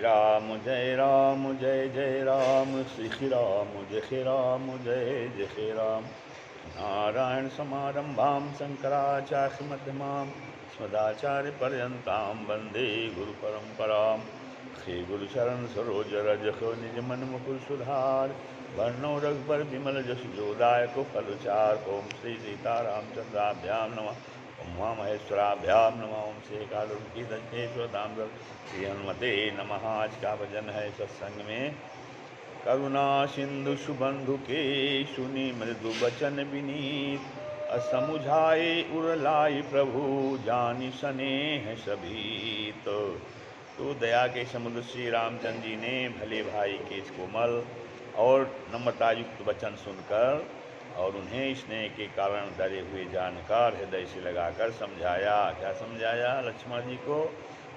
राम जय जय राम, श्री राम जय जय राम। नारायण समारंभां शंकराचार्यमध्यमां अस्मदाचार्यपर्यन्तां वन्दे गुरुपरम्परां। श्री गुरुचरण सरोज रज निज मन मुकुर सुधार, वर्णो रघुबर विमल जसु जोदायक फलचार। ओम श्री सीतारामचंद्राभ्यां नमः, ओम उमामहेश्वराभ्यां नमः, ओम श्री कालुकी दशेश्वर दामोदर श्री हनुमते नमः। आज का भजन है सत्संग में। करुणा सिंधु सुबंधु के सुनी मृदु बचन विनीत, असमुझाए उरलाई प्रभु जानि स्नेह सभी। तो दया के समुद्र श्री रामचंद्र जी ने भले भाई के इस कोमल और नम्रता युक्त वचन सुनकर और उन्हें स्नेह के कारण डरे हुए जानकर हृदय से लगाकर समझाया। क्या समझाया लक्ष्मण जी को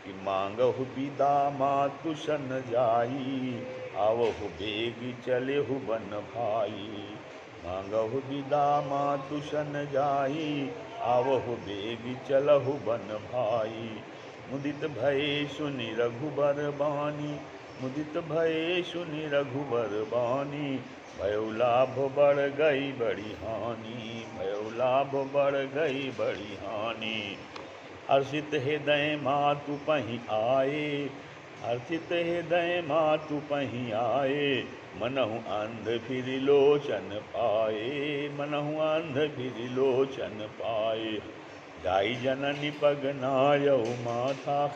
कि मांगहु बिदा मातु सन जाई, आवहु बेग चलेहु बन भाई। मांगहु बिदा मातु सन जाई, आवहु बेग चलहु बन भाई। मुदित भये सुनि रघुबर बानी, मुदित भये सुनि रघुबर बानी। भयो लाभ बढ़ गई बड़ी हानि, भयो लाभ बढ़ गई बड़ी हानि। हर्षित हृदय मातु पहि आए, हर्षित हृदय मातु पहि आए। मनहु अंध फिर लोचन पाए, मनहु अंध फिर लोचन पाए। जाई जननी पग नायउ माथा,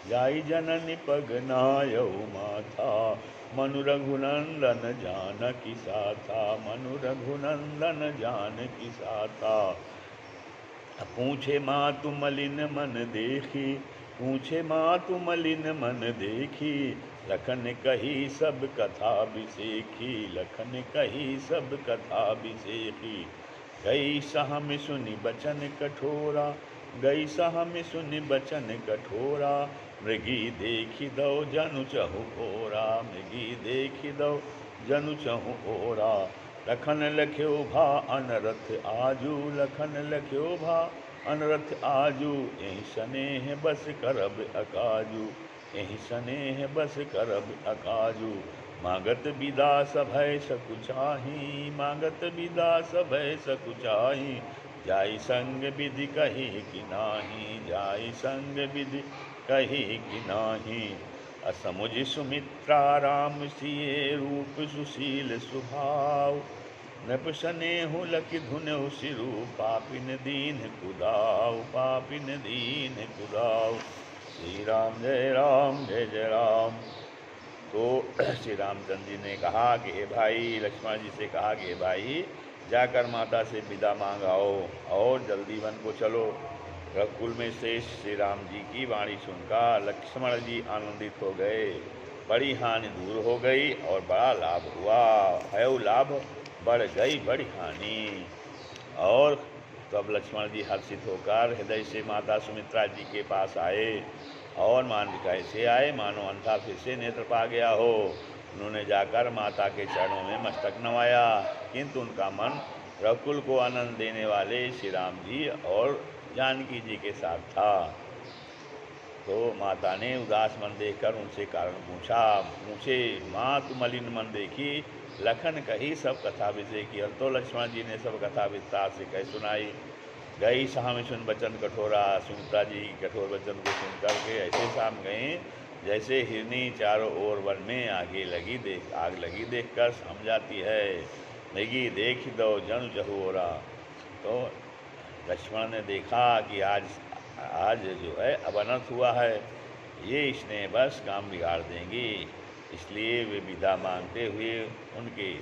जाई जननी पग नायउ माथा। मनु रघुनंदन जानकी साथा, मनु रघुनंदन जानकी साथा। पूछे मातु मलिन मन देखी, पूछे मातु मलिन मन देखी। लखन कही सब कथा बिसेखी, लखन कही सब कथा बिसेखी। गई सहम सुनि बचन कठोरा, गई सहम सुनि बचन कठोरा। मृगी देखी दो जनु चहु ओरा, मृगी देखी दो जनु चहु ओरा। लखन लख्यो भा अनरथ आजू, लखन लख्यो भा अनरथ आजू। यही स्नेह बस करब अकाजू, यही स्नेह बस करब अकाजू। मांगत बिदा सभय सकुचाही, मांगत बिदा सभय सकुचाही। जाई संग विधि कही कि नाही, जाई संग विधि कही कि नाही। असमुझ सुमित्रा राम सिए रूप सुशील स्वभाव। नृप स्नेहु लखि धुनहु सिरु, पापिन दीन कुदाव, पापिन दीन कुदाव। श्री राम जय जय राम। तो श्री रामचंद्र जी ने कहा कि हे भाई, लक्ष्मण जी से कहा कि हे भाई जाकर माता से विदा मांगाओ और जल्दी वन को चलो। रघुकुल में श्रेष्ठ श्री राम जी की वाणी सुनकर लक्ष्मण जी आनंदित हो गए। बड़ी हानि दूर हो गई और बड़ा लाभ हुआ। भयो लाभ बढ़ गई बड़ी हानि। और तब लक्ष्मण जी हर्षित होकर हृदय से माता सुमित्रा जी के पास आए और मान कैसे आए, मानो अंधा फिर से नेत्र पा गया हो। उन्होंने जाकर माता के चरणों में मस्तक नवाया, किंतु उनका मन रघुकुल को आनंद देने वाले श्री राम जी और जानकी जी के साथ था। तो माता ने उदास मन देखकर उनसे कारण पूछा। पूछे मातु मलिन मन देखी, लखन कही सब कथा विषय की। तो लक्ष्मण जी ने सब कथा विस्तार से कह सुनाई। गई साम सुन बचन कठोरा, सुमित्रा जी कठोर वचन को सुन करके ऐसे साम गए जैसे हिरनी चारों ओर वन में आग लगी देखकर सम जाती है। मृगी देख दो जनु चहुओरा। तो लक्ष्मण ने देखा कि आज जो है अब अनर्थ हुआ है, ये इसने बस काम बिगाड़ देंगी। इसलिए वे विदा मांगते हुए उनके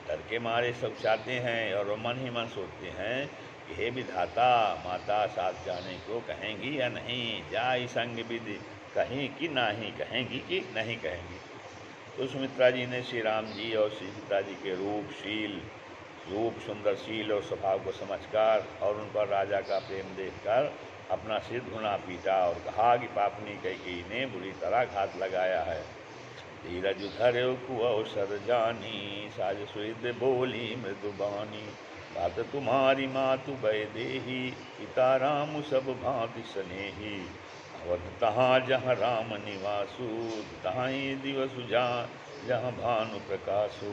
डर के मारे सब चाहते हैं और वो मन ही मन सोचते हैं कि हे विधाता, माता साथ जाने को कहेंगी या नहीं। जाई संग विधि कहीं कि नहीं, कहेंगी कि नहीं कहेंगी। तो सुमित्रा जी ने श्री राम जी और श्री सीता जी के रूप सुंदरशील और स्वभाव को समझकर और उन पर राजा का प्रेम देखकर अपना सिर धुना पीटा और कहा कि पापनी कैकेयी ने बुरी तरह घात लगाया है। धीरज धर्यो कुअवसर जानी, साज सुहृद बोली मृदुबानी। बात तुम्हारी मातु भय देही, पिता राम सब भांति स्नेही। अवध तहाँ जहाँ राम निवासु, तहाँ ही दिवस जहाँ भानु प्रकाशु।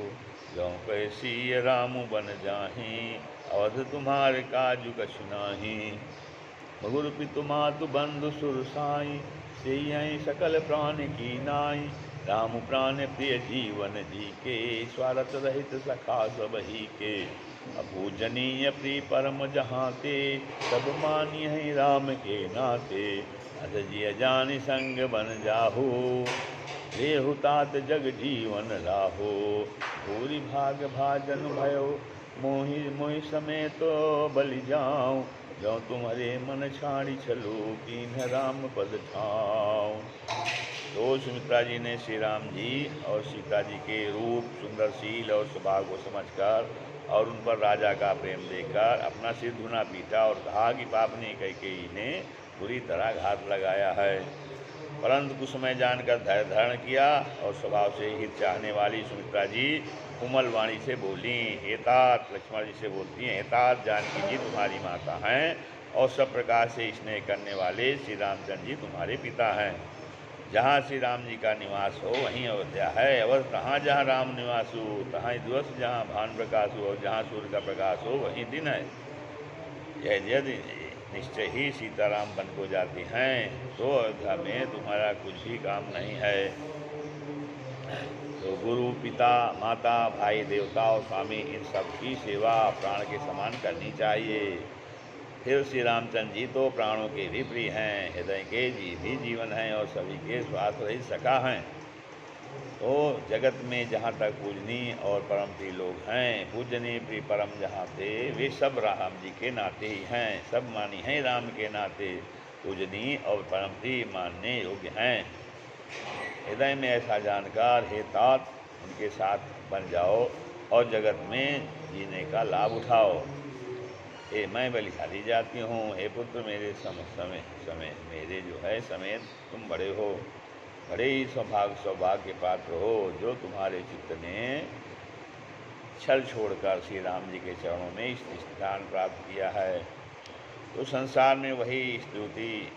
जौ कैसी राम बन जाहि, अवध तुम्हारे काजु कछु नाही। गुरु पितु मातु बंधु सुर साई, से सकल प्राण की नाई। राम प्राण प्रिय जीवन जी के, स्वार्थ रहित सखा सब ही के। अपूजनीय प्रिय परम जहाँ ते, सब मानिय है राम के नाते। अस जिय जानि संग बन जाहु, रेहु तात जग जीवन लाहो। भूरि भाग भाजन भयो, मोहि मोहि समय तो बलि जाऊं। जो तुम्हारे मन छाड़ी छलो, कीन्ह राम पद ठाऊं। तो सुमित्रा जी ने श्री राम जी और सीता जी के रूप, सुंदरशील और स्वभाव को समझकर और उन पर राजा का प्रेम देखकर अपना सिर धुना पीटा और कहा कि पापनी कैकेयी ने बुरी तरह घात लगाया है। परंतु कुछ समय जानकर धैर्य धारण किया और स्वभाव से हित चाहने वाली सुमित्रा जी कोमल वाणी से बोली। हेतात, लक्ष्मण जी से बोलती हैं, हेतात जानकी जी तुम्हारी माता हैं और सब प्रकार से स्नेह करने वाले श्री रामचंद्र जी तुम्हारे पिता हैं। जहाँ श्री राम जी का निवास हो वहीं अयोध्या है। अवध तहाँ जहाँ राम निवास हो, तहाँ दिवस जहाँ भानु प्रकाश हो, और जहाँ सूर्य का प्रकाश हो वहीं दिन है। यदि निश्चय ही सीताराम बन को जाती हैं तो अयोध्या में तुम्हारा कुछ भी काम नहीं है। तो गुरु, पिता, माता, भाई, देवता और स्वामी इन सब की सेवा प्राण के समान करनी चाहिए। फिर श्री रामचंद्र जी तो प्राणों के भी प्रिय हैं, हृदय के भी जीवन हैं और सभी के स्वार्थ रहित सखा हैं। तो जगत में जहाँ तक पूजनीय और परम प्रिय लोग हैं, पूजनीय प्रिय परम जहाँ थे, वे सब राम जी के नाते ही हैं। सब मानी हैं राम के नाते, पूजनीय और परम प्रिय मानने योग्य हैं। हृदय में ऐसा जानकर हे तात उनके साथ बन जाओ और जगत में जीने का लाभ उठाओ। हे मैं बलिहारी जाती हूँ, हे पुत्र मेरे समय मेरे जो है समेत तुम बड़े हो, बड़े ही सौभाग्य पात्र हो, जो तुम्हारे चित्त ने छल छोड़कर श्री राम जी के चरणों में स्थान प्राप्त किया है। तो संसार में वही स्त्री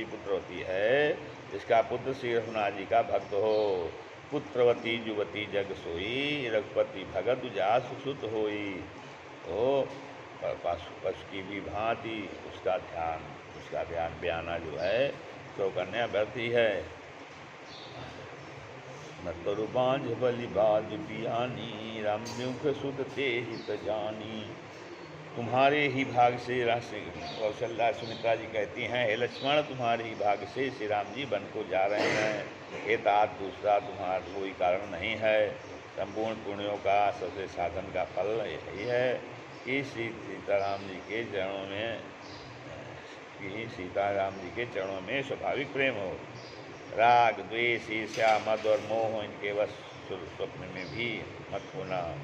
पुत्र होती है जिसका पुत्र श्री रघुनाथ जी का भक्त हो। पुत्रवती युवती जग सोई, रघुपति भगत जासु सुत होई। तो पशु की भी भांति उसका ध्यान बयाना जो है तो कन्या व्यर्थ ही है। न तरुबांझ बलि बाज बियानी, रम्युख सुत ते हित जानी। तुम्हारे ही भाग से कौशल्या सुमित्रा जी कहती हैं, हे लक्ष्मण तुम्हारे ही भाग से श्री राम जी वन को जा रहे हैं। हे तात दूसरा तुम्हारा कोई कारण नहीं है। संपूर्ण पुण्यों का सबसे साधन का फल यही है कि सीताराम जी के चरणों में स्वाभाविक प्रेम हो। राग, द्वेष, ईर्ष्या, मद और मोह इनके बस स्वप्न में भी मत होना।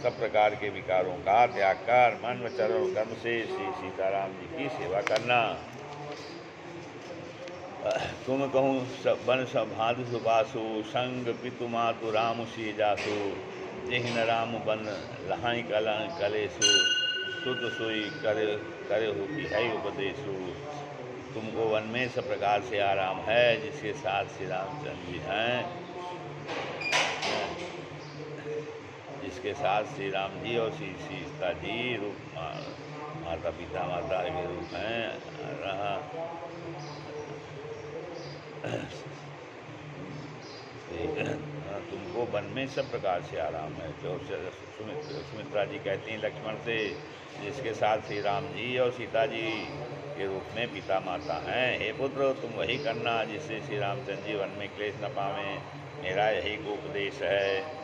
सब प्रकार के विकारों का त्याग कर मन, वचन और कर्म से श्री सीताराम जी की सेवा करना। तुम कहूँ बन सब भांति सुबासु, संग पितु मातु राम सी जासु। जिन राम बन लहाई कलेसु, सुत सोई करे हो कि है उपदेशु। तुमको वन में सब प्रकार से आराम है, जिसके साथ श्री रामचंद्र जी हैं, जिसके साथ श्री राम जी और श्री सीता जी रूप माता पिता माता के रूप हैं। तुमको वन में सब प्रकार से आराम है। तो सुमित्रा जी कहती हैं लक्ष्मण से, जिसके साथ श्री राम जी और सीता जी के रूप में पिता माता हैं। हे पुत्र तुम वही करना जिससे श्री रामचंद्र जी वन में क्लेश न पावें। मेरा यही को उपदेश है।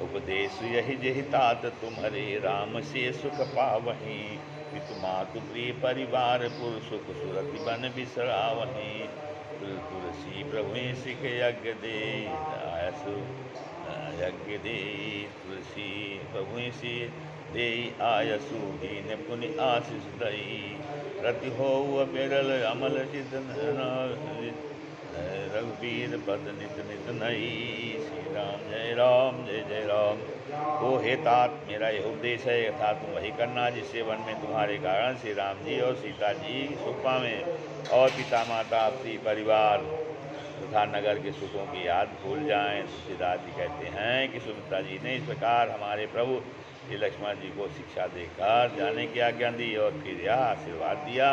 उपदेश यही जहि तात तुम्हारे, राम से सुख पावहीं। पितु मातु प्रिय परिवार, पुर सुख सुरति बन बिसरावहीं। तुलसी प्रभु सिख यज्ञ दे आयसु यज्ञ दे। तुलसी प्रभु से दे आयसु, दीन पुनि आशीष दई। रति हो बिरल अमल चित रघु रघुबीर पद नित नित नई। श्री राम जय राम जय जय राम। वो हे तात, मेरा यह उपदेश है यथार्थ तुम वही करना जिससे वन में तुम्हारे कारण श्री राम जी और सीता जी सुख पावें और पिता माता स्त्री परिवार तथा नगर के सुखों की याद भूल जाएं। तुलसीदास जी कहते हैं कि सुमित्रा जी ने इस प्रकार हमारे प्रभु श्री लक्ष्मण जी को शिक्षा देकर जाने की आज्ञा दी और फिर यह आशीर्वाद दिया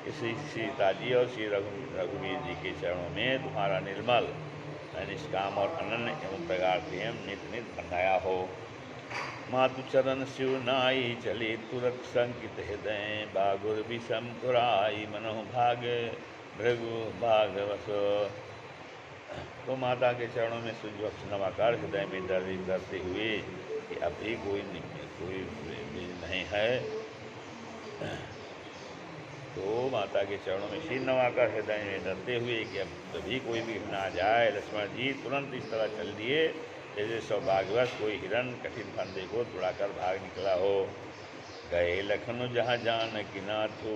कि श्री सीता जी और श्री रघुवीर जी के चरणों में तुम्हारा निर्मल निष्काम और अनन्य एवं प्रकार प्रेम नित नित बनाया हो। मातु चरण शिव नाई चले तुरत संकित हृदय बागुर विषम पुराई मनो भाग भृगु भागवस। तो माता के चरणों में सूर्यवक्ष नवाकार हृदय में डरते हुए कि अभी कोई नहीं है, तो माता के चरणों में शीर नवाकर हृदय में डरते हुए कि अब कभी कोई भी ना जाए, लक्ष्मण जी तुरंत इस तरह चल दिए जैसे सौभाग्यवश कोई हिरण कठिन फंदे को तुड़ाकर भाग निकला हो। गए लखनऊ जहाँ जानकी नाथो,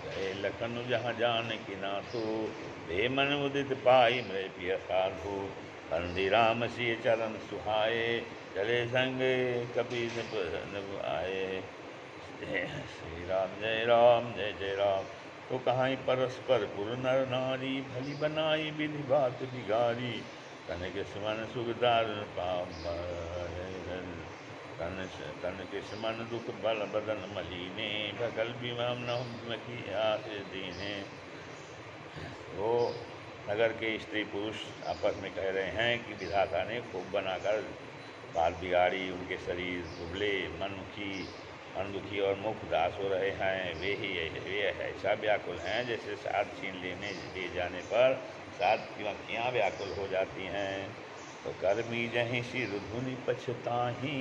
गए लखनऊ जहाँ जानकी नाथो, वे मन उदित पाई मृय पिय साधु। बंदी राम सिय चरण सुहाए, चले संग कपि आए। श्री राम जय राम जय जय राम। तो कहाँ परस्पर पुर नर नारी, भली बनाई विधि बात बिगारी। कनक सुमन सुखदार कनक सुमन दुख बल बदन मलीने, भगल विमम दीने। वो नगर के स्त्री पुरुष आपस में कह रहे हैं कि विधाता ने खूब बनाकर बाल बिगाड़ी, उनके शरीर दुबले, मन दुखी और मुख उदास हो रहे हैं। वे ऐसा व्याकुल हैं जैसे साथ छीन ले जाने पर साथ की मक्खियाँ व्याकुल हो जाती हैं। तो कर्मी जहीं सिर धुनि पछताही,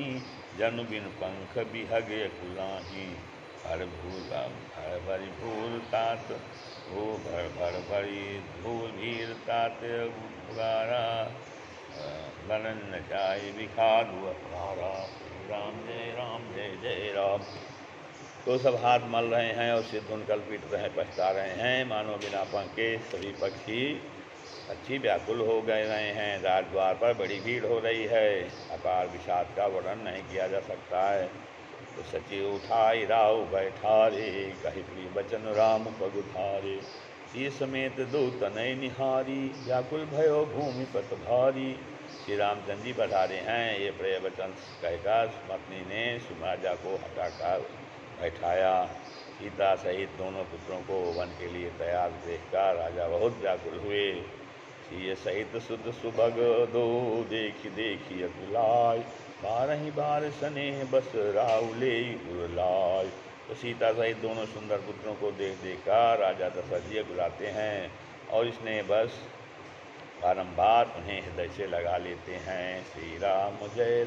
जनु बिन पंख बिहग कुलाही। भर भरी भूल तात हो भर भरी धूल भीर तात उगारा, बनन न जाए विखादु अपहारा। राम जय जय राम। तो सब हाथ मल रहे हैं और सिर धुनकल पीट रहे पछता रहे हैं, मानो बिना पंख के सभी पक्षी व्याकुल हो गए रहे हैं। राजद्वार पर बड़ी भीड़ हो रही है, अपार विषाद का वर्णन नहीं किया जा सकता है। तो सचिव उठाई राव बैठारे, कहि प्रिय बचन राम पगुधारे। सी समेत दो तनय निहारी, व्याकुल भयो भूमि पत भारी। श्री रामचंद्र जी पधारे हैं, ये प्रिय वचन कहकर पत्नी ने सुमराजा को हटाकर बैठाया। सीता सहित दोनों पुत्रों को वन के लिए तैयार देखकर राजा बहुत व्याकुल हुए। सिय सहित सुत सुभग दो, देखी अकुलाय। 12 बार स्नेह बस राउले उरलाय। तो सीता सहित दोनों सुंदर पुत्रों को देखकर राजा दशरथ जी अकुलाते हैं और इसने बस बारंबार उन्हें हृदय से लगा लेते हैं। श्री राम जय